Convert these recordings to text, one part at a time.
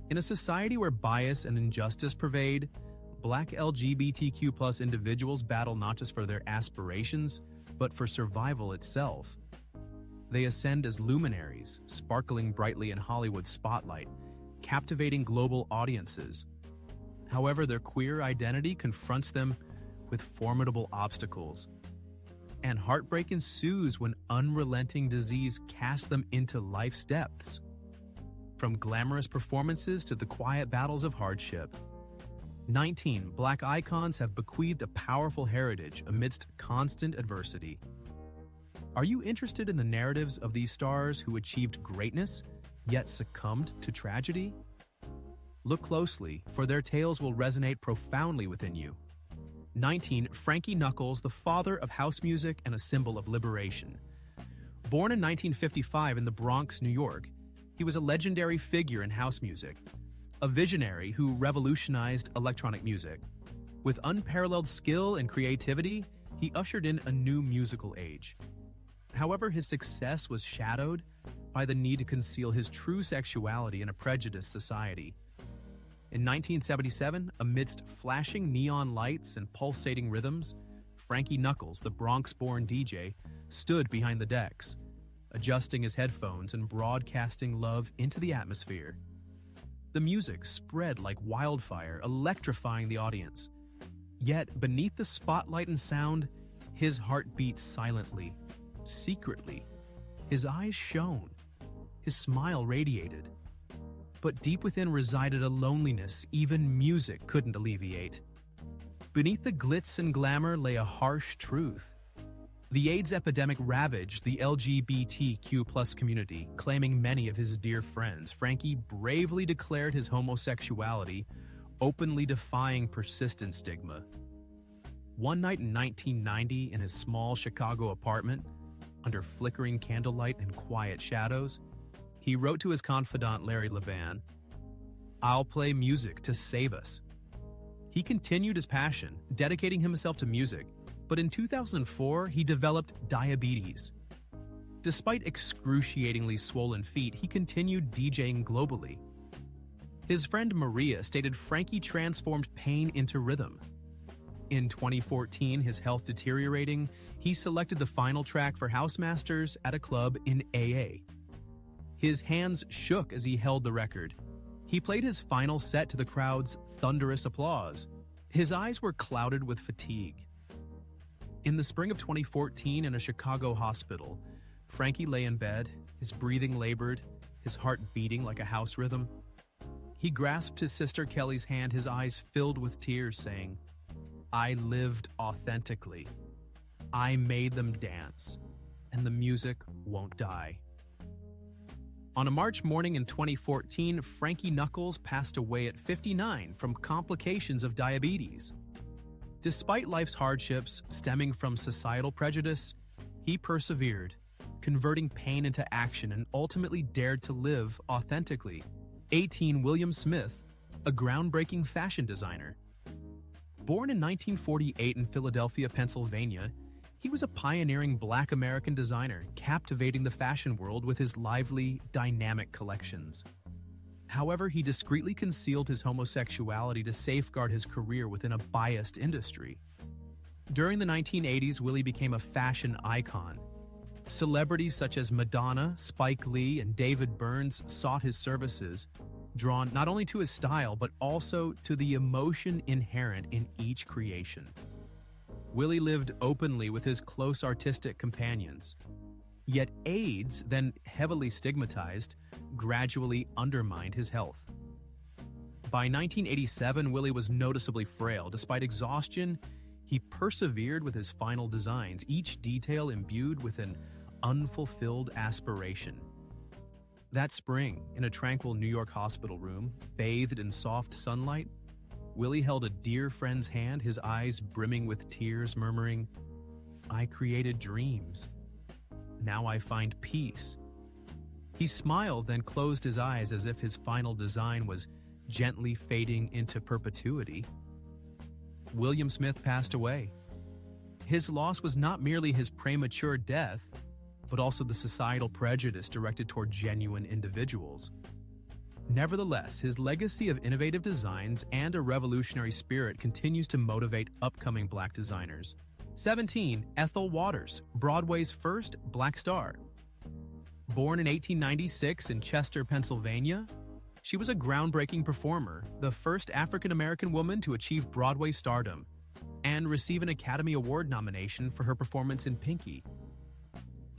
In a society where bias and injustice pervade, Black LGBTQ+ individuals battle not just for their aspirations, but for survival itself. They ascend as luminaries, sparkling brightly in Hollywood's spotlight, captivating global audiences. However, their queer identity confronts them with formidable obstacles, and heartbreak ensues when unrelenting disease casts them into life's depths. From glamorous performances to the quiet battles of hardship, 19 Black icons have bequeathed a powerful heritage amidst constant adversity. Are you interested in the narratives of these stars who achieved greatness, yet succumbed to tragedy? Look closely, for their tales will resonate profoundly within you. 19 Frankie Knuckles, the father of house music and a symbol of liberation. Born in 1955 in the Bronx, New York, he was a legendary figure in house music, a visionary who revolutionized electronic music. With unparalleled skill and creativity, he ushered in a new musical age. However, his success was shadowed by the need to conceal his true sexuality in a prejudiced society. In 1977, amidst flashing neon lights and pulsating rhythms, Frankie Knuckles, the Bronx-born DJ, stood behind the decks, adjusting his headphones and broadcasting love into the atmosphere. The music spread like wildfire, electrifying the audience. Yet, beneath the spotlight and sound, his heart beat silently, secretly. His eyes shone. His smile radiated. But deep within resided a loneliness even music couldn't alleviate. Beneath the glitz and glamour lay a harsh truth. The AIDS epidemic ravaged the LGBTQ+ community, claiming many of his dear friends. Frankie bravely declared his homosexuality, openly defying persistent stigma. One night in 1990, in his small Chicago apartment, under flickering candlelight and quiet shadows, he wrote to his confidant Larry Levan, "I'll play music to save us." He continued his passion, dedicating himself to music, but in 2004 he developed diabetes. Despite excruciatingly swollen feet, he continued DJing globally. His friend Maria stated Frankie transformed pain into rhythm. In 2014, his health deteriorating, he selected the final track for Housemasters at a club in AA. His hands shook as he held the record. He played his final set to the crowd's thunderous applause. His eyes were clouded with fatigue. In the spring of 2014, in a Chicago hospital, Frankie lay in bed, his breathing labored, his heart beating like a house rhythm. He grasped his sister Kelly's hand, his eyes filled with tears, saying, "I lived authentically. I made them dance, and the music won't die." On a March morning in 2014, Frankie Knuckles passed away at 59 from complications of diabetes. Despite life's hardships stemming from societal prejudice, he persevered, converting pain into action and ultimately dared to live authentically. 18 William Smith, a groundbreaking fashion designer. Born in 1948 in Philadelphia, Pennsylvania, he was a pioneering Black American designer, captivating the fashion world with his lively, dynamic collections. However, he discreetly concealed his homosexuality to safeguard his career within a biased industry. During the 1980s, Willie became a fashion icon. Celebrities such as Madonna, Spike Lee, and David Burns sought his services, drawn not only to his style but also to the emotion inherent in each creation. Willie lived openly with his close artistic companions. Yet AIDS, then heavily stigmatized, gradually undermined his health. By 1987, Willie was noticeably frail. Despite exhaustion, he persevered with his final designs, each detail imbued with an unfulfilled aspiration. That spring, in a tranquil New York hospital room, bathed in soft sunlight, Willie held a dear friend's hand, his eyes brimming with tears, murmuring, "I created dreams. Now I find peace." He smiled, then closed his eyes as if his final design was gently fading into perpetuity. William Smith passed away. His loss was not merely his premature death, but also the societal prejudice directed toward genuine individuals. Nevertheless, his legacy of innovative designs and a revolutionary spirit continues to motivate upcoming Black designers. 17. Ethel Waters, Broadway's first Black star. Born in 1896 in Chester, Pennsylvania, she was a groundbreaking performer, the first African-American woman to achieve Broadway stardom, and receive an Academy Award nomination for her performance in Pinky.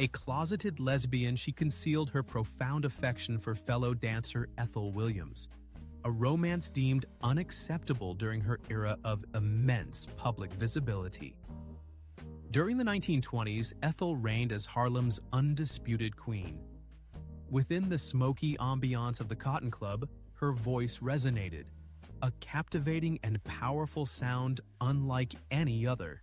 A closeted lesbian, she concealed her profound affection for fellow dancer Ethel Williams, a romance deemed unacceptable during her era of immense public visibility. During the 1920s, Ethel reigned as Harlem's undisputed queen. Within the smoky ambiance of the Cotton Club, her voice resonated, a captivating and powerful sound unlike any other.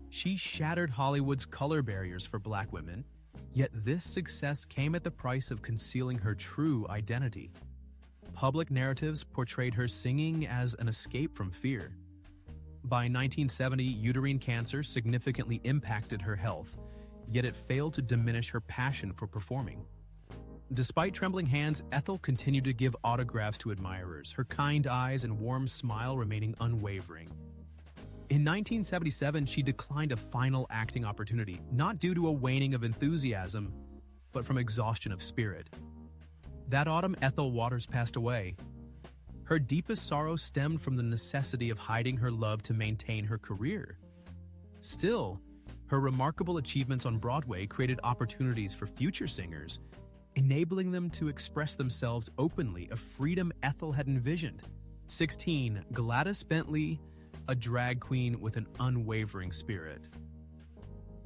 She shattered Hollywood's color barriers for Black women, yet this success came at the price of concealing her true identity. Public narratives portrayed her singing as an escape from fear. By 1970, uterine cancer significantly impacted her health, yet it failed to diminish her passion for performing. Despite trembling hands, Ethel continued to give autographs to admirers, her kind eyes and warm smile remaining unwavering. In 1977, she declined a final acting opportunity, not due to a waning of enthusiasm, but from exhaustion of spirit. That autumn, Ethel Waters passed away. Her deepest sorrow stemmed from the necessity of hiding her love to maintain her career. Still, her remarkable achievements on Broadway created opportunities for future singers, enabling them to express themselves openly, a freedom Ethel had envisioned. 16. Gladys Bentley, a drag queen with an unwavering spirit.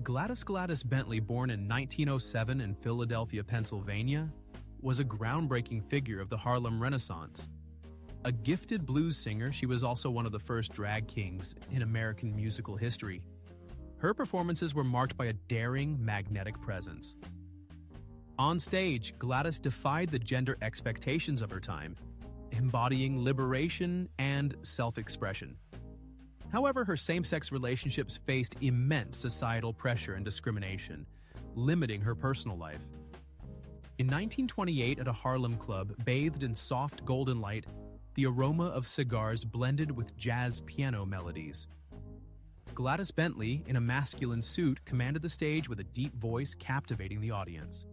Gladys Bentley, born in 1907 in Philadelphia, Pennsylvania, was a groundbreaking figure of the Harlem Renaissance. A gifted blues singer, she was also one of the first drag kings in American musical history. Her performances were marked by a daring, magnetic presence. On stage, Gladys defied the gender expectations of her time, embodying liberation and self-expression. However, her same-sex relationships faced immense societal pressure and discrimination, limiting her personal life. In 1928, at a Harlem club, bathed in soft golden light, the aroma of cigars blended with jazz piano melodies. Gladys Bentley, in a masculine suit, commanded the stage with a deep voice, captivating the audience.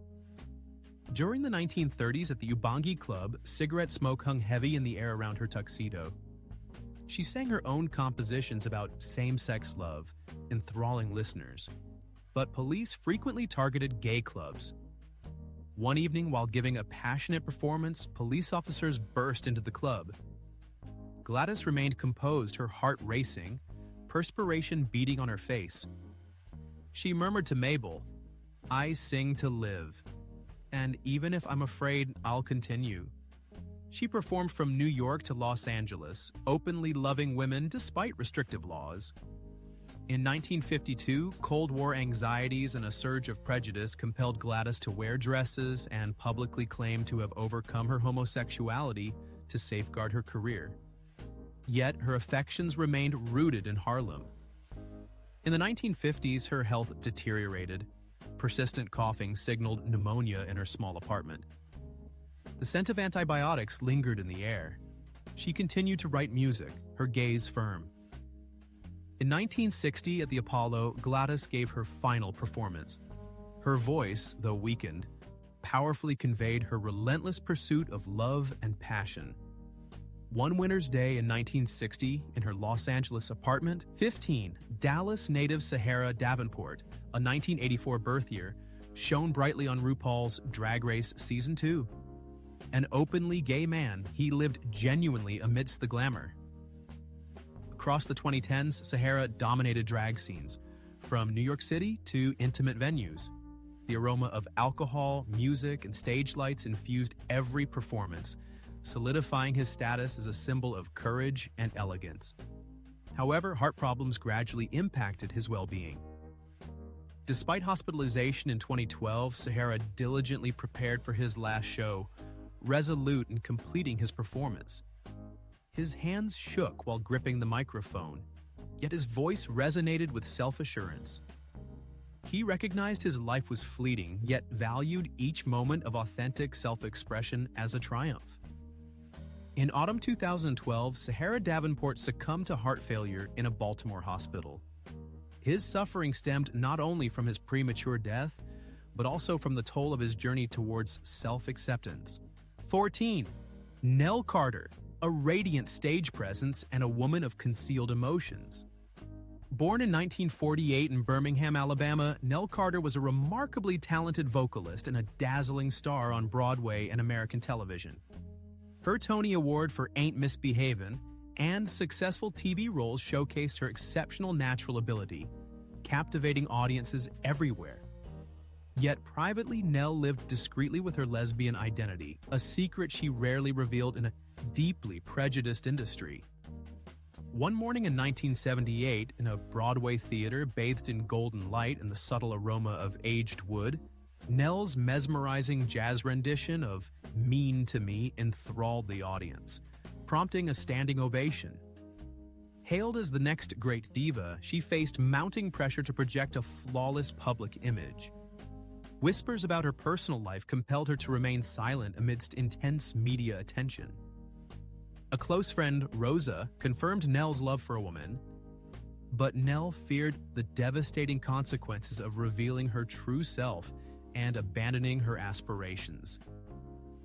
During the 1930s at the Ubangi Club, cigarette smoke hung heavy in the air around her tuxedo. She sang her own compositions about same-sex love, enthralling listeners. But police frequently targeted gay clubs. One evening, while giving a passionate performance, police officers burst into the club. Gladys remained composed, her heart racing, perspiration beading on her face. She murmured to Mabel, "I sing to live, and even if I'm afraid, I'll continue." She performed from New York to Los Angeles, openly loving women despite restrictive laws. In 1952, Cold War anxieties and a surge of prejudice compelled Gladys to wear dresses and publicly claim to have overcome her homosexuality to safeguard her career. Yet, her affections remained rooted in Harlem. In the 1950s, her health deteriorated. Persistent coughing signaled pneumonia in her small apartment. The scent of antibiotics lingered in the air. She continued to write music, her gaze firm. In 1960, at the Apollo, Gladys gave her final performance. Her voice, though weakened, powerfully conveyed her relentless pursuit of love and passion. One winter's day in 1960, in her Los Angeles apartment, 15, Dallas native Sahara Davenport, a 1984 birth year, shone brightly on RuPaul's Drag Race Season 2. An openly gay man, he lived genuinely amidst the glamour. Across the 2010s, Sahara dominated drag scenes, from New York City to intimate venues. The aroma of alcohol, music, and stage lights infused every performance, solidifying his status as a symbol of courage and elegance. However, heart problems gradually impacted his well-being. Despite hospitalization in 2012, Sahara diligently prepared for his last show, resolute in completing his performance. His hands shook while gripping the microphone, yet his voice resonated with self-assurance. He recognized his life was fleeting, yet valued each moment of authentic self-expression as a triumph. In autumn 2012, Sahara Davenport succumbed to heart failure in a Baltimore hospital. His suffering stemmed not only from his premature death, but also from the toll of his journey towards self-acceptance. 14. Nell Carter, a radiant stage presence and a woman of concealed emotions. Born in 1948 in Birmingham, Alabama, Nell Carter was a remarkably talented vocalist and a dazzling star on Broadway and American television. Her Tony Award for Ain't Misbehavin' and successful TV roles showcased her exceptional natural ability, captivating audiences everywhere. Yet privately, Nell lived discreetly with her lesbian identity, a secret she rarely revealed in a deeply prejudiced industry. One morning in 1978, in a Broadway theater bathed in golden light and the subtle aroma of aged wood, Nell's mesmerizing jazz rendition of Mean to Me enthralled the audience, prompting a standing ovation. Hailed as the next great diva, she faced mounting pressure to project a flawless public image. Whispers about her personal life compelled her to remain silent amidst intense media attention. A close friend, Rosa, confirmed Nell's love for a woman, but Nell feared the devastating consequences of revealing her true self and abandoning her aspirations.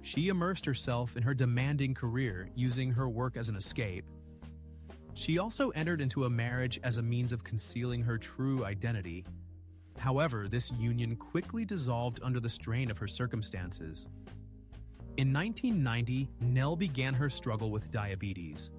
She immersed herself in her demanding career, using her work as an escape. She also entered into a marriage as a means of concealing her true identity. However, this union quickly dissolved under the strain of her circumstances. In 1990, Nell began her struggle with diabetes.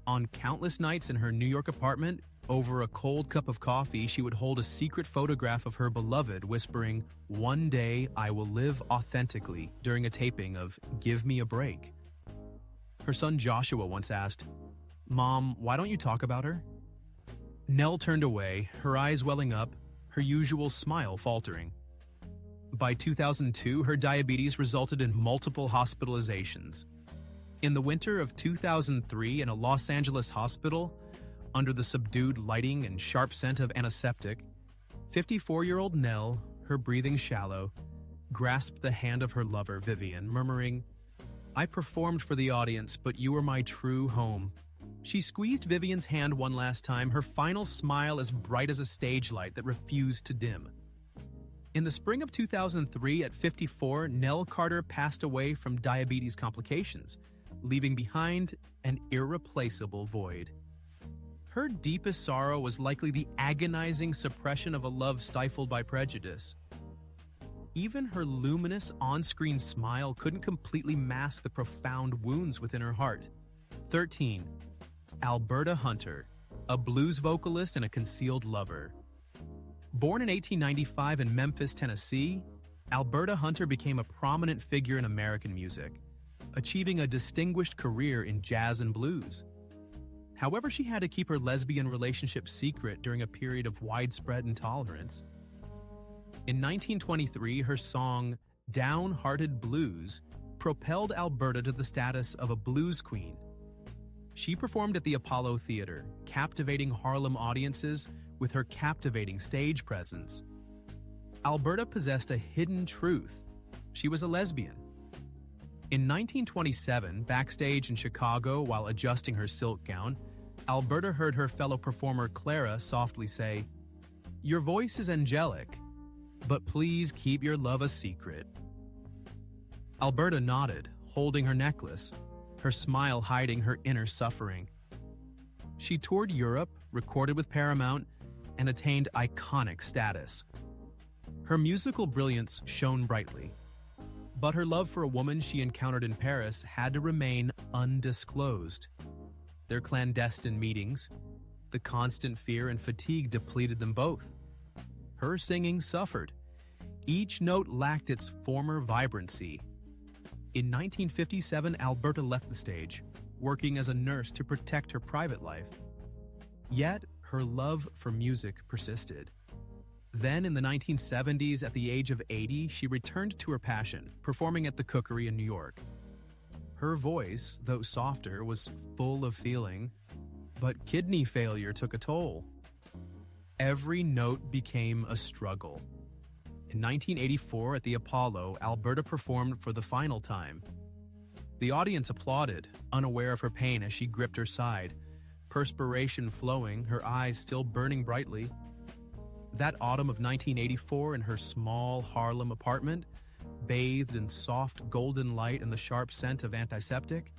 On countless nights in her New York apartment, over a cold cup of coffee, she would hold a secret photograph of her beloved, whispering, "One day I will live authentically," during a taping of Give Me a Break. Her son Joshua once asked, "Mom, why don't you talk about her?" Nell turned away, her eyes welling up, her usual smile faltering. By 2002, her diabetes resulted in multiple hospitalizations. In the winter of 2003, in a Los Angeles hospital, under the subdued lighting and sharp scent of antiseptic, 54-year-old Nell, her breathing shallow, grasped the hand of her lover, Vivian, murmuring, "I performed for the audience, but you were my true home." She squeezed Vivian's hand one last time, her final smile as bright as a stage light that refused to dim. In the spring of 2003, at 54, Nell Carter passed away from diabetes complications, leaving behind an irreplaceable void. Her deepest sorrow was likely the agonizing suppression of a love stifled by prejudice. Even her luminous on-screen smile couldn't completely mask the profound wounds within her heart. 13. Alberta Hunter, a blues vocalist and a concealed lover. Born in 1895 in Memphis, Tennessee, Alberta Hunter became a prominent figure in American music, achieving a distinguished career in jazz and blues. However, she had to keep her lesbian relationship secret during a period of widespread intolerance. In 1923, her song Downhearted Blues propelled Alberta to the status of a blues queen. She performed at the Apollo Theater, captivating Harlem audiences with her captivating stage presence. Alberta possessed a hidden truth. She was a lesbian. In 1927, backstage in Chicago while adjusting her silk gown, Alberta heard her fellow performer Clara softly say, "Your voice is angelic, but please keep your love a secret." Alberta nodded, holding her necklace, her smile hiding her inner suffering. She toured Europe, recorded with Paramount, and attained iconic status. Her musical brilliance shone brightly, but her love for a woman she encountered in Paris had to remain undisclosed. Their clandestine meetings, the constant fear and fatigue depleted them both. Her singing suffered. Each note lacked its former vibrancy. In 1957, Alberta left the stage, working as a nurse to protect her private life. Yet, her love for music persisted. Then, in the 1970s, at the age of 80, she returned to her passion, performing at the Cookery in New York. Her voice, though softer, was full of feeling, but kidney failure took a toll. every note became a struggle. In 1984 at the Apollo, Alberta performed for the final time. The audience applauded, unaware of her pain as she gripped her side, perspiration flowing, her eyes still burning brightly. That autumn of 1984 in her small Harlem apartment, bathed in soft golden light and the sharp scent of antiseptic,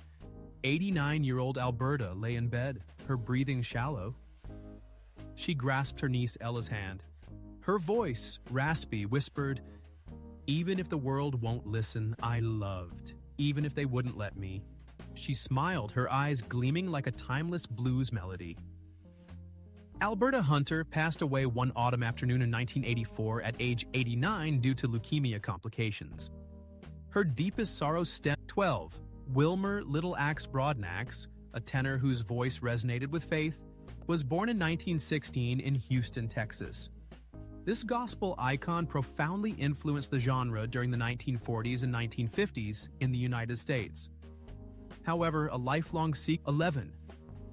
89-year-old Alberta lay in bed, her breathing shallow. She grasped her niece Ella's hand. Her voice, raspy, whispered, "Even if the world won't listen, I loved. Even if they wouldn't let me." She smiled, her eyes gleaming like a timeless blues melody. Alberta Hunter passed away one autumn afternoon in 1984 at age 89 due to leukemia complications. Her deepest sorrow stemmed 12. Wilmer Little Axe Broadnax, a tenor whose voice resonated with faith, was born in 1916 in Houston, Texas. This gospel icon profoundly influenced the genre during the 1940s and 1950s in the United States. However, a lifelong seek 11.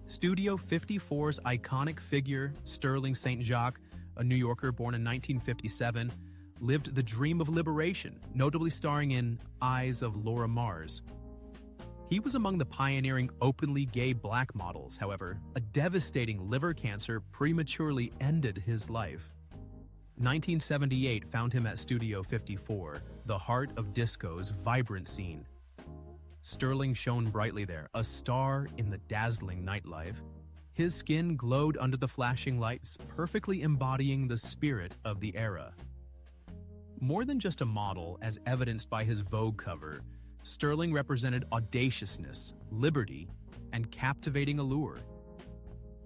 Studio 54's iconic figure, Sterling St. Jacques, a New Yorker born in 1957, lived the dream of liberation, notably starring in Eyes of Laura Mars. He was among the pioneering openly gay black models. However, a devastating liver cancer prematurely ended his life. 1978 found him at Studio 54, the heart of disco's vibrant scene. Sterling shone brightly there, a star in the dazzling nightlife. His skin glowed under the flashing lights, perfectly embodying the spirit of the era. More than just a model, as evidenced by his Vogue cover, Sterling represented audaciousness, liberty, and captivating allure.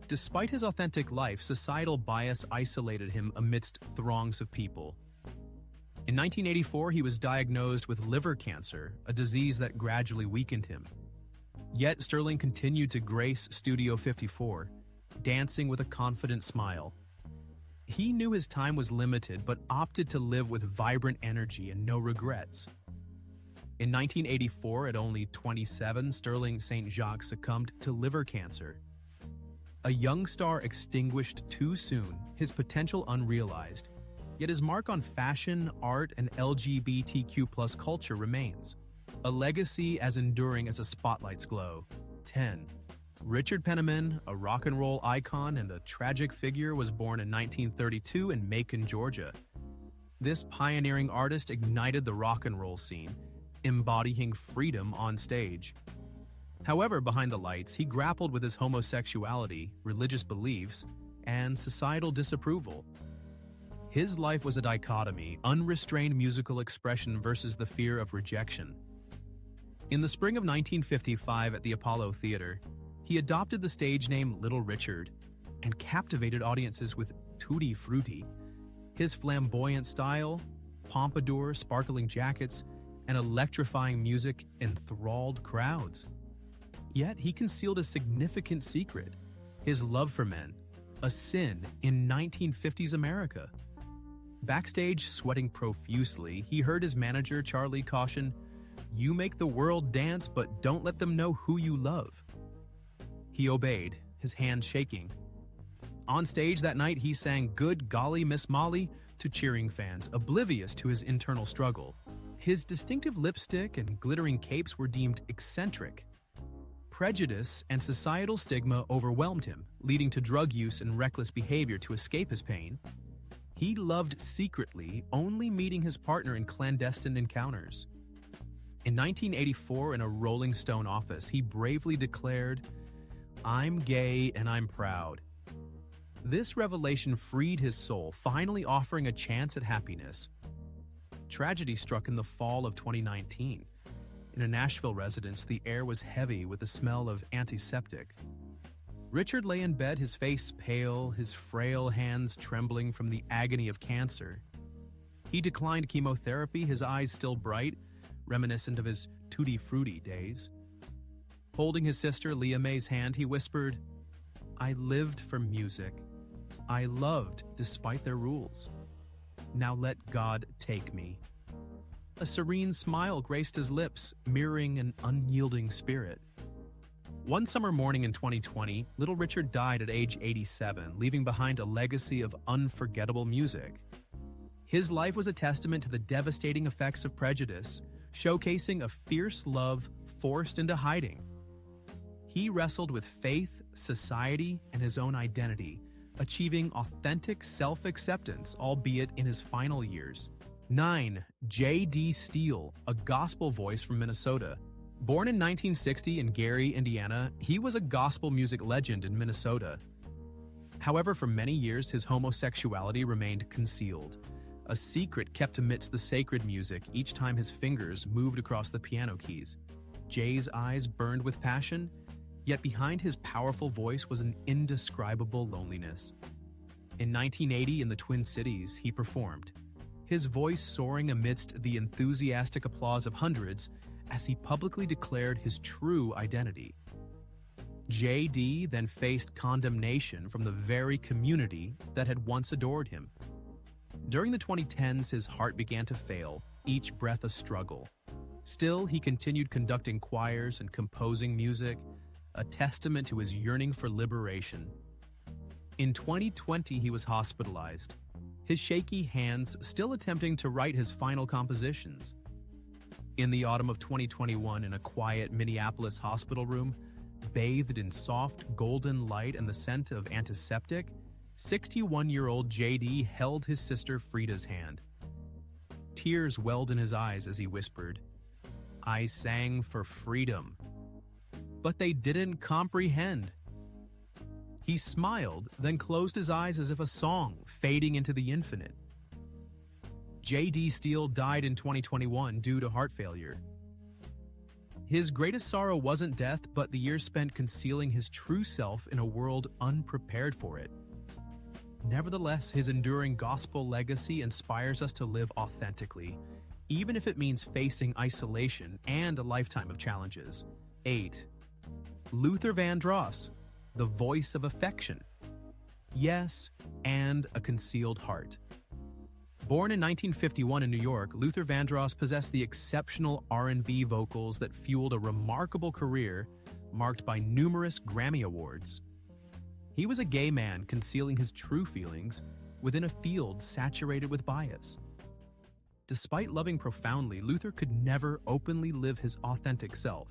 Despite his authentic life, societal bias isolated him amidst throngs of people. In 1984, he was diagnosed with liver cancer, a disease that gradually weakened him. Yet Sterling continued to grace Studio 54, dancing with a confident smile. He knew his time was limited, but opted to live with vibrant energy and no regrets. In 1984, at only 27, Sterling St. Jacques succumbed to liver cancer. A young star extinguished too soon, his potential unrealized. Yet his mark on fashion, art, and LGBTQ+ culture remains. A legacy as enduring as a spotlight's glow. 10. Richard Penniman, a rock and roll icon and a tragic figure, was born in 1932 in Macon, Georgia. This pioneering artist ignited the rock and roll scene, embodying freedom on stage. However, behind the lights, he grappled with his homosexuality, religious beliefs, and societal disapproval. His life was a dichotomy, unrestrained musical expression versus the fear of rejection. In the spring of 1955 at the Apollo Theater, he adopted the stage name Little Richard and captivated audiences with Tutti Frutti. His flamboyant style, pompadour, sparkling jackets, and electrifying music enthralled crowds. Yet he concealed a significant secret: his love for men, a sin in 1950s America. Backstage, sweating profusely, he heard his manager Charlie caution, "You make the world dance, but don't let them know who you love." He obeyed, his hands shaking. On stage that night, he sang "Good Golly Miss Molly" to cheering fans, oblivious to his internal struggle. His distinctive lipstick and glittering capes were deemed eccentric. Prejudice and societal stigma overwhelmed him, leading to drug use and reckless behavior to escape his pain. He loved secretly, only meeting his partner in clandestine encounters. In 1984, in a Rolling Stone office, he bravely declared, "I'm gay and I'm proud." This revelation freed his soul, finally offering a chance at happiness. Tragedy struck in the fall of 2019. In a Nashville residence, the air was heavy with the smell of antiseptic. Richard lay in bed, his face pale, his frail hands trembling from the agony of cancer. He declined chemotherapy, his eyes still bright, reminiscent of his Tutti Frutti days. Holding his sister Leah May's hand, he whispered, "I lived for music. I loved despite their rules. Now let God take me." A serene smile graced his lips, mirroring an unyielding spirit. One summer morning in 2020, Little Richard died at age 87, leaving behind a legacy of unforgettable music. His life was a testament to the devastating effects of prejudice, showcasing a fierce love forced into hiding. He wrestled with faith, society, and his own identity, achieving authentic self-acceptance, albeit in his final years. 9. J.D. Steele, a gospel voice from Minnesota. Born in 1960 in Gary, Indiana, he was a gospel music legend in Minnesota. However, for many years, his homosexuality remained concealed, a secret kept amidst the sacred music each time his fingers moved across the piano keys. Jay's eyes burned with passion, yet behind his powerful voice was an indescribable loneliness. In 1980, in the Twin Cities, he performed, his voice soaring amidst the enthusiastic applause of hundreds as he publicly declared his true identity. J.D. then faced condemnation from the very community that had once adored him. During the 2010s, his heart began to fail, each breath a struggle. Still, he continued conducting choirs and composing music, a testament to his yearning for liberation. In 2020, he was hospitalized, his shaky hands still attempting to write his final compositions. In the autumn of 2021, in a quiet Minneapolis hospital room, bathed in soft golden light and the scent of antiseptic, 61-year-old J.D. held his sister Frida's hand. Tears welled in his eyes as he whispered, "I sang for freedom." But they didn't comprehend. He smiled, then closed his eyes as if a song fading into the infinite. J.D. Steele died in 2021 due to heart failure. His greatest sorrow wasn't death, but the years spent concealing his true self in a world unprepared for it. Nevertheless, his enduring gospel legacy inspires us to live authentically, even if it means facing isolation and a lifetime of challenges. 8. Luther Vandross, the voice of affection. Yes, and a concealed heart. Born in 1951 in New York, Luther Vandross possessed the exceptional R&B vocals that fueled a remarkable career marked by numerous Grammy Awards. He was a gay man concealing his true feelings within a field saturated with bias. Despite loving profoundly, Luther could never openly live his authentic self.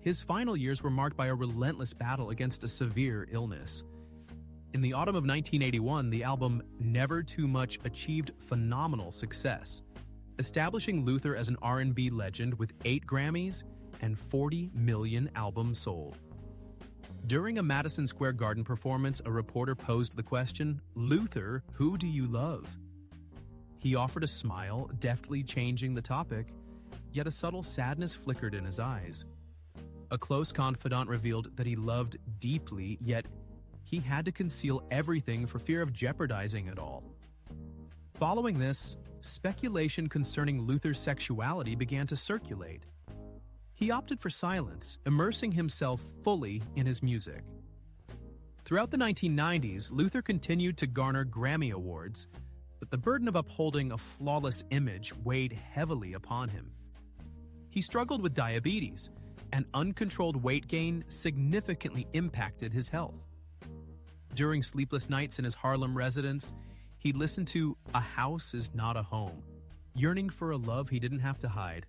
His final years were marked by a relentless battle against a severe illness. In the autumn of 1981, the album Never Too Much achieved phenomenal success, establishing Luther as an R&B legend with 8 Grammys and 40 million albums sold. During a Madison Square Garden performance, a reporter posed the question, "Luther, who do you love?" He offered a smile, deftly changing the topic, yet a subtle sadness flickered in his eyes. A close confidant revealed that he loved deeply, yet he had to conceal everything for fear of jeopardizing it all. Following this, speculation concerning Luther's sexuality began to circulate. He opted for silence, immersing himself fully in his music. Throughout the 1990s, Luther continued to garner Grammy Awards, but the burden of upholding a flawless image weighed heavily upon him. He struggled with diabetes, and uncontrolled weight gain significantly impacted his health. During sleepless nights in his Harlem residence, he listened to "A House Is Not a Home," yearning for a love he didn't have to hide.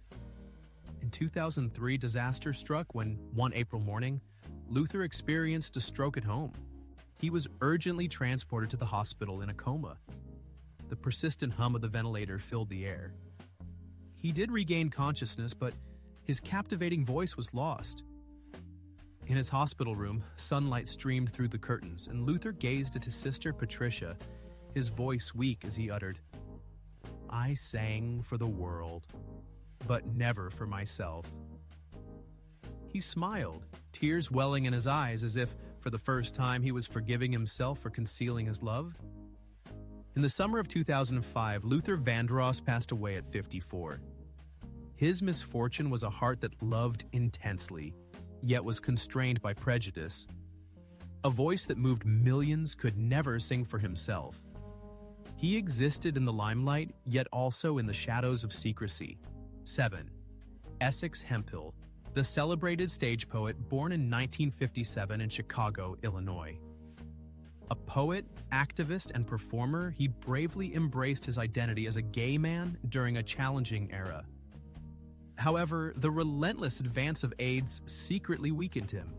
In 2003, disaster struck when, one April morning, Luther experienced a stroke at home. He was urgently transported to the hospital in a coma. The persistent hum of the ventilator filled the air. He did regain consciousness, but his captivating voice was lost. In his hospital room, sunlight streamed through the curtains, and Luther gazed at his sister Patricia, his voice weak as he uttered, "I sang for the world, but never for myself." He smiled, tears welling in his eyes as if, for the first time, he was forgiving himself for concealing his love. In the summer of 2005, Luther Vandross passed away at 54. His misfortune was a heart that loved intensely, yet was constrained by prejudice. A voice that moved millions could never sing for himself. He existed in the limelight, yet also in the shadows of secrecy. 7. Essex Hemphill, the celebrated stage poet born in 1957 in Chicago, Illinois. A poet, activist, and performer, he bravely embraced his identity as a gay man during a challenging era. However, the relentless advance of AIDS secretly weakened him.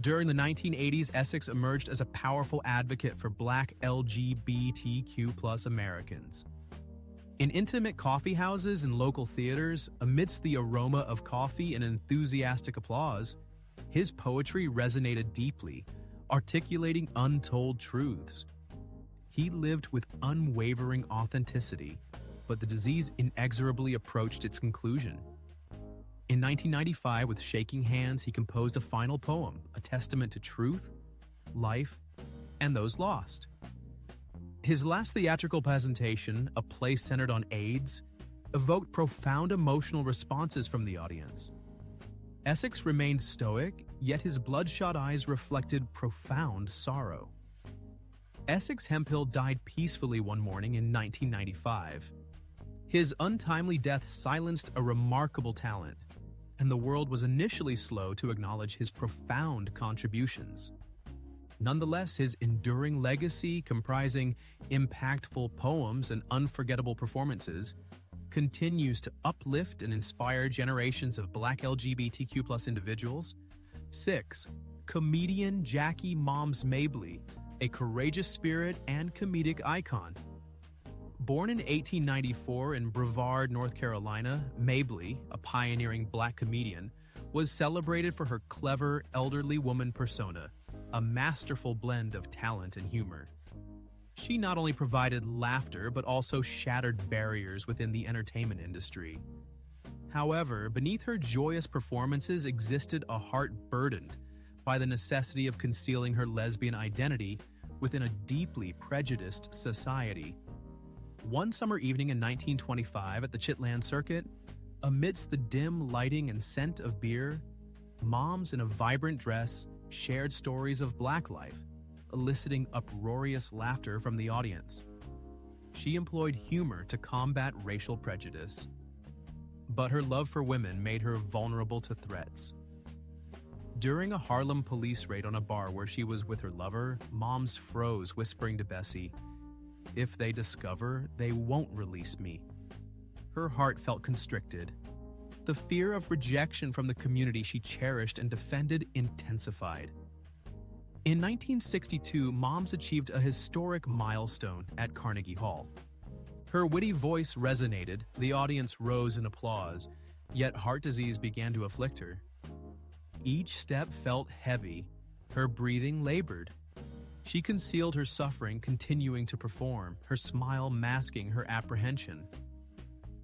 During the 1980s, Essex emerged as a powerful advocate for Black LGBTQ+ Americans. In intimate coffee houses and local theaters, amidst the aroma of coffee and enthusiastic applause, his poetry resonated deeply, articulating untold truths. He lived with unwavering authenticity, but the disease inexorably approached its conclusion. In 1995, with shaking hands, he composed a final poem, a testament to truth, life, and those lost. His last theatrical presentation, a play centered on AIDS, evoked profound emotional responses from the audience. Essex remained stoic, yet his bloodshot eyes reflected profound sorrow. Essex Hemphill died peacefully one morning in 1995. His untimely death silenced a remarkable talent, and the world was initially slow to acknowledge his profound contributions. Nonetheless, his enduring legacy, comprising impactful poems and unforgettable performances, continues to uplift and inspire generations of Black LGBTQ+ individuals. 6. Comedian Jackie Moms Mabley, a courageous spirit and comedic icon. Born in 1894 in Brevard, North Carolina, Mabley, a pioneering Black comedian, was celebrated for her clever, elderly woman persona, a masterful blend of talent and humor. She not only provided laughter but also shattered barriers within the entertainment industry. However, beneath her joyous performances existed a heart burdened by the necessity of concealing her lesbian identity within a deeply prejudiced society. One summer evening in 1925 at the Chitland Circuit, amidst the dim lighting and scent of beer, moms in a vibrant dress shared stories of Black life, eliciting uproarious laughter from the audience. She employed humor to combat racial prejudice. But her love for women made her vulnerable to threats. During a Harlem police raid on a bar where she was with her lover, moms froze, whispering to Bessie, "If they discover, they won't release me." Her heart felt constricted. The fear of rejection from the community she cherished and defended intensified. In 1962, Moms achieved a historic milestone at Carnegie Hall. Her witty voice resonated, the audience rose in applause, yet heart disease began to afflict her. Each step felt heavy, her breathing labored. She concealed her suffering, continuing to perform, her smile masking her apprehension.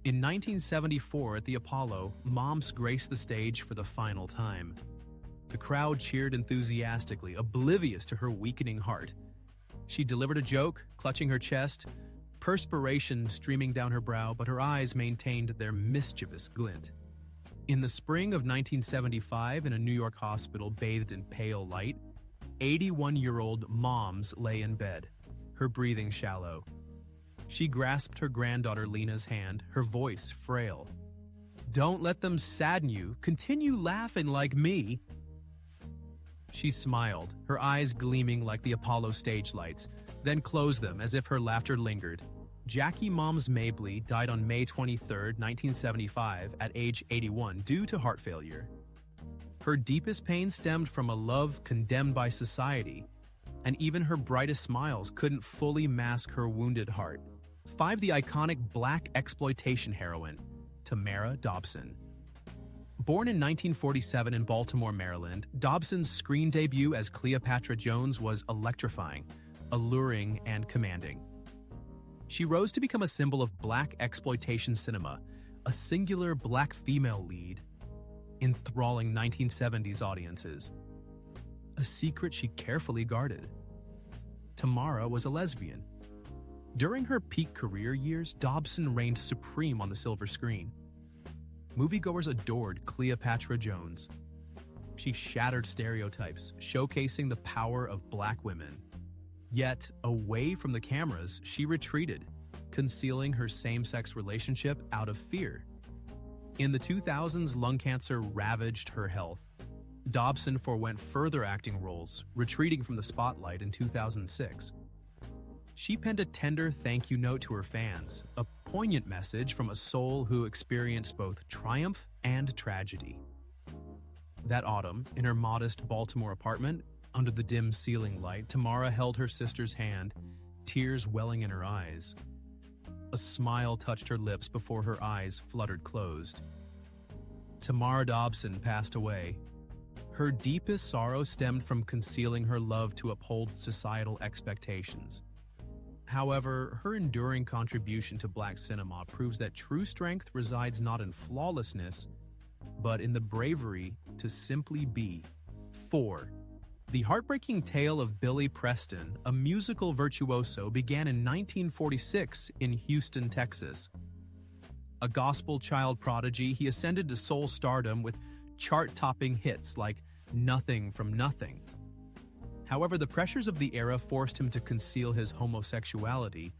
In 1974 at the Apollo, Moms graced the stage for the final time. The crowd cheered enthusiastically, oblivious to her weakening heart. She delivered a joke, clutching her chest, perspiration streaming down her brow, but her eyes maintained their mischievous glint. In the spring of 1975, in a New York hospital bathed in pale light, 81-year-old Moms lay in bed, her breathing shallow. She grasped her granddaughter Lena's hand, her voice frail. "Don't let them sadden you. Continue laughing like me." She smiled, her eyes gleaming like the Apollo stage lights, then closed them as if her laughter lingered. Jackie Moms Mabley died on May 23, 1975, at age 81 due to heart failure. Her deepest pain stemmed from a love condemned by society, and even her brightest smiles couldn't fully mask her wounded heart. 5. The iconic Black exploitation heroine, Tamara Dobson. Born in 1947 in Baltimore, Maryland, Dobson's screen debut as Cleopatra Jones was electrifying, alluring, and commanding. She rose to become a symbol of Black exploitation cinema, a singular Black female lead, enthralling 1970s audiences. A secret she carefully guarded. Tamara was a lesbian. During her peak career years, Dobson reigned supreme on the silver screen. Moviegoers adored Cleopatra Jones. She shattered stereotypes, showcasing the power of Black women. Yet, away from the cameras, she retreated, concealing her same-sex relationship out of fear. In the 2000s, lung cancer ravaged her health. Dobson forewent further acting roles, retreating from the spotlight in 2006. She penned a tender thank you note to her fans, a poignant message from a soul who experienced both triumph and tragedy. That autumn, in her modest Baltimore apartment, under the dim ceiling light, Tamara held her sister's hand, tears welling in her eyes. A smile touched her lips before her eyes fluttered closed. Tamara Dobson passed away. Her deepest sorrow stemmed from concealing her love to uphold societal expectations. However, her enduring contribution to Black cinema proves that true strength resides not in flawlessness, but in the bravery to simply be. 4. The heartbreaking tale of Billy Preston, a musical virtuoso, began in 1946 in Houston, Texas. A gospel child prodigy, he ascended to soul stardom with chart-topping hits like Nothing from Nothing. However, the pressures of the era forced him to conceal his homosexuality,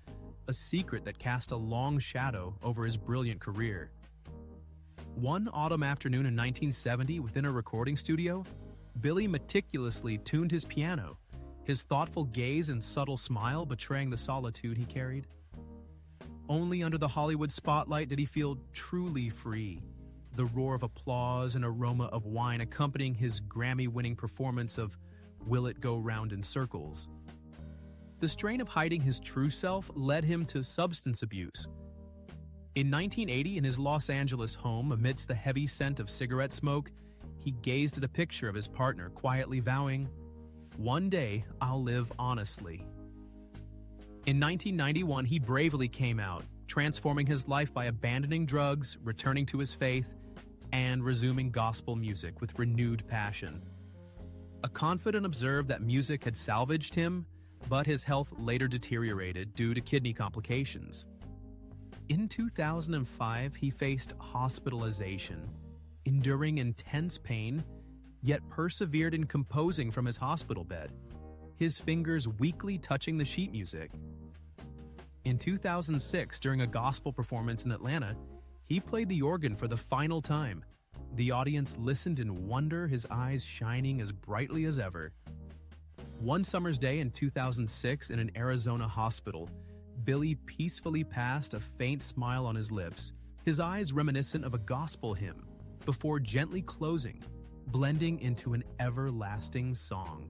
a secret that cast a long shadow over his brilliant career. One autumn afternoon in 1970, within a recording studio, Billy meticulously tuned his piano, his thoughtful gaze and subtle smile betraying the solitude he carried. Only under the Hollywood spotlight did he feel truly free, the roar of applause and aroma of wine accompanying his Grammy-winning performance of Will It Go Round in Circles. The strain of hiding his true self led him to substance abuse. In 1980, in his Los Angeles home, amidst the heavy scent of cigarette smoke, he gazed at a picture of his partner, quietly vowing, "One day, I'll live honestly." In 1991, he bravely came out, transforming his life by abandoning drugs, returning to his faith, and resuming gospel music with renewed passion. A confidant observed that music had salvaged him, but his health later deteriorated due to kidney complications. In 2005, he faced hospitalization, enduring intense pain, yet persevered in composing from his hospital bed, his fingers weakly touching the sheet music. In 2006, during a gospel performance in Atlanta, he played the organ for the final time. The audience listened in wonder, his eyes shining as brightly as ever. One summer's day in 2006 in an Arizona hospital, Billy peacefully passed, a faint smile on his lips, his eyes reminiscent of a gospel hymn, before gently closing, blending into an everlasting song.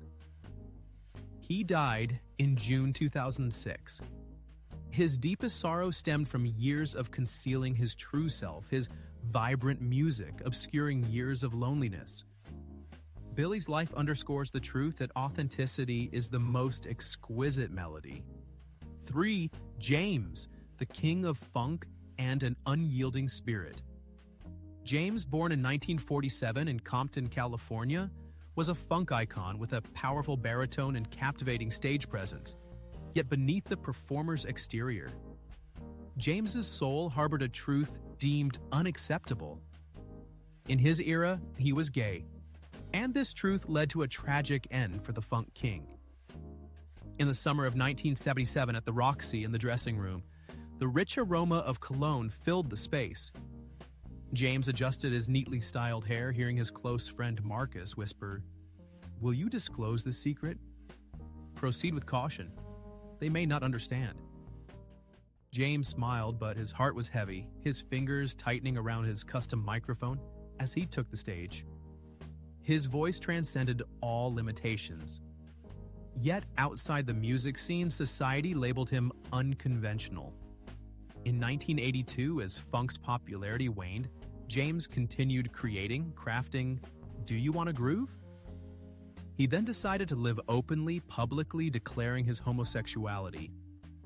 He died in June 2006. His deepest sorrow stemmed from years of concealing his true self, his vibrant music obscuring years of loneliness. Billy's life underscores the truth that authenticity is the most exquisite melody. 3. James, the king of funk and an unyielding spirit. James, born in 1947 in Compton, California, was a funk icon with a powerful baritone and captivating stage presence. Yet beneath the performer's exterior, James's soul harbored a truth deemed unacceptable. In his era, he was gay, and this truth led to a tragic end for the funk king. In the summer of 1977 at the Roxy in the dressing room, the rich aroma of cologne filled the space. James adjusted his neatly styled hair, hearing his close friend Marcus whisper, "Will you disclose this secret? Proceed with caution. They may not understand." James smiled, but his heart was heavy, his fingers tightening around his custom microphone as he took the stage. His voice transcended all limitations. Yet outside the music scene, society labeled him unconventional. In 1982, as funk's popularity waned, James continued creating, crafting Do You Wanna Groove? He then decided to live openly, publicly declaring his homosexuality.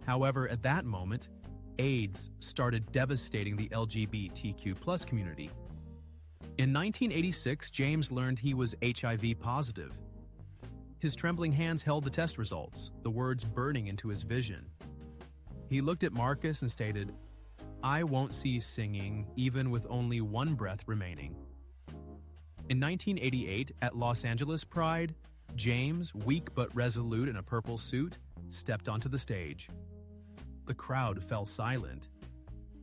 However, at that moment, AIDS started devastating the LGBTQ+ community. In 1986, James learned he was HIV positive. His trembling hands held the test results, the words burning into his vision. He looked at Marcus and stated, "I won't cease singing, even with only one breath remaining." In 1988, at Los Angeles Pride, James, weak but resolute in a purple suit, stepped onto the stage. The crowd fell silent.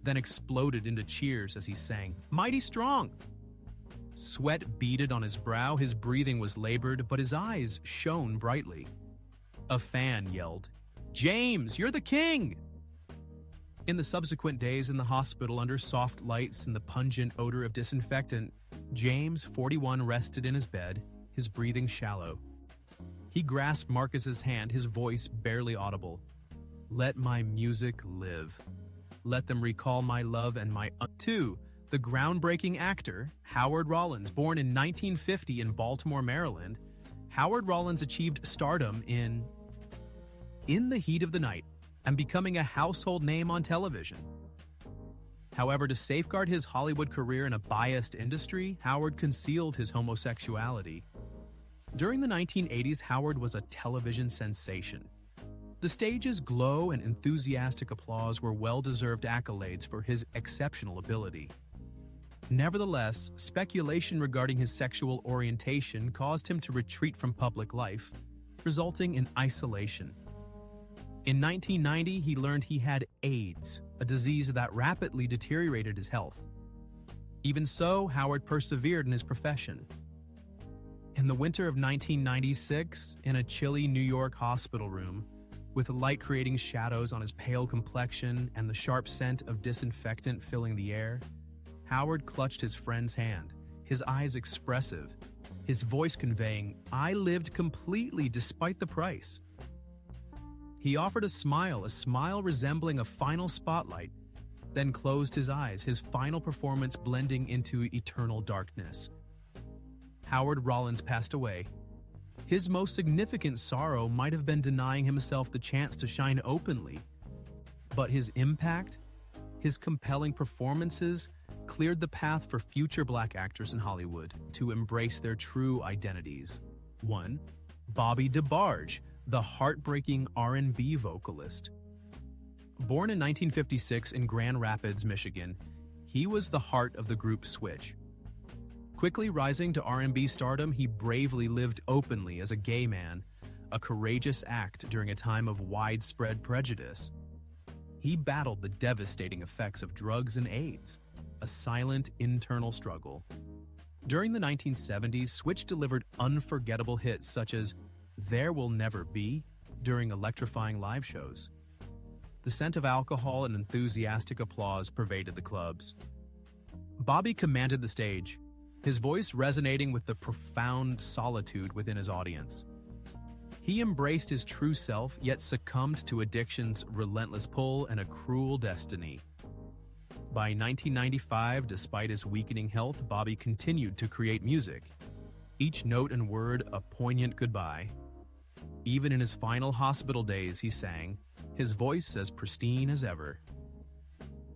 then exploded into cheers as he sang, "Mighty Strong." Sweat beaded on his brow, his breathing was labored, but his eyes shone brightly. A fan yelled, "James, you're the king!" In the subsequent days in the hospital under soft lights and the pungent odor of disinfectant, James, 41, rested in his bed, his breathing shallow. He grasped Marcus's hand, his voice barely audible. "Let my music live. Let them recall my love and my..." 2. The groundbreaking actor, Howard Rollins, born in 1950 in Baltimore, Maryland, Howard Rollins achieved stardom in the Heat of the Night and becoming a household name on television. However, to safeguard his Hollywood career in a biased industry, Howard concealed his homosexuality. During the 1980s, Howard was a television sensation. The stage's glow and enthusiastic applause were well-deserved accolades for his exceptional ability. Nevertheless, speculation regarding his sexual orientation caused him to retreat from public life, resulting in isolation. In 1990, he learned he had AIDS, a disease that rapidly deteriorated his health. Even so, Howard persevered in his profession. In the winter of 1996, in a chilly New York hospital room, with the light creating shadows on his pale complexion and the sharp scent of disinfectant filling the air, Howard clutched his friend's hand, his eyes expressive, his voice conveying, "I lived completely despite the price." He offered a smile resembling a final spotlight, then closed his eyes, his final performance blending into eternal darkness. Howard Rollins passed away. His most significant sorrow might have been denying himself the chance to shine openly, but his impact, his compelling performances, cleared the path for future Black actors in Hollywood to embrace their true identities. 1. Bobby DeBarge, the heartbreaking R&B vocalist. Born in 1956 in Grand Rapids, Michigan, he was the heart of the group Switch. Quickly rising to R&B stardom, he bravely lived openly as a gay man, a courageous act during a time of widespread prejudice. He battled the devastating effects of drugs and AIDS, a silent internal struggle. During the 1970s, Switch delivered unforgettable hits such as "There Will Never Be" during electrifying live shows. The scent of alcohol and enthusiastic applause pervaded the clubs. Bobby commanded the stage, his voice resonating with the profound solitude within his audience. He embraced his true self, yet succumbed to addiction's relentless pull and a cruel destiny. By 1995, despite his weakening health, Bobby continued to create music, each note and word a poignant goodbye. Even in his final hospital days, he sang, his voice as pristine as ever.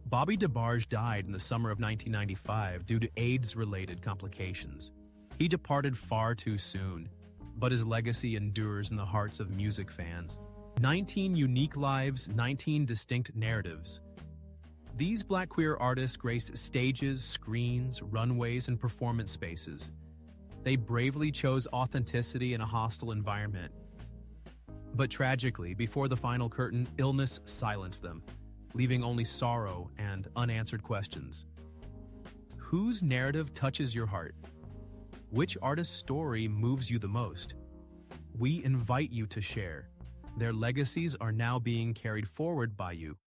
Bobby DeBarge died in the summer of 1995 due to AIDS-related complications. He departed far too soon, but his legacy endures in the hearts of music fans. 19 unique lives, 19 distinct narratives. These Black queer artists graced stages, screens, runways, and performance spaces. They bravely chose authenticity in a hostile environment. But tragically, before the final curtain, illness silenced them, leaving only sorrow and unanswered questions. Whose narrative touches your heart? Which artist's story moves you the most? We invite you to share. Their legacies are now being carried forward by you.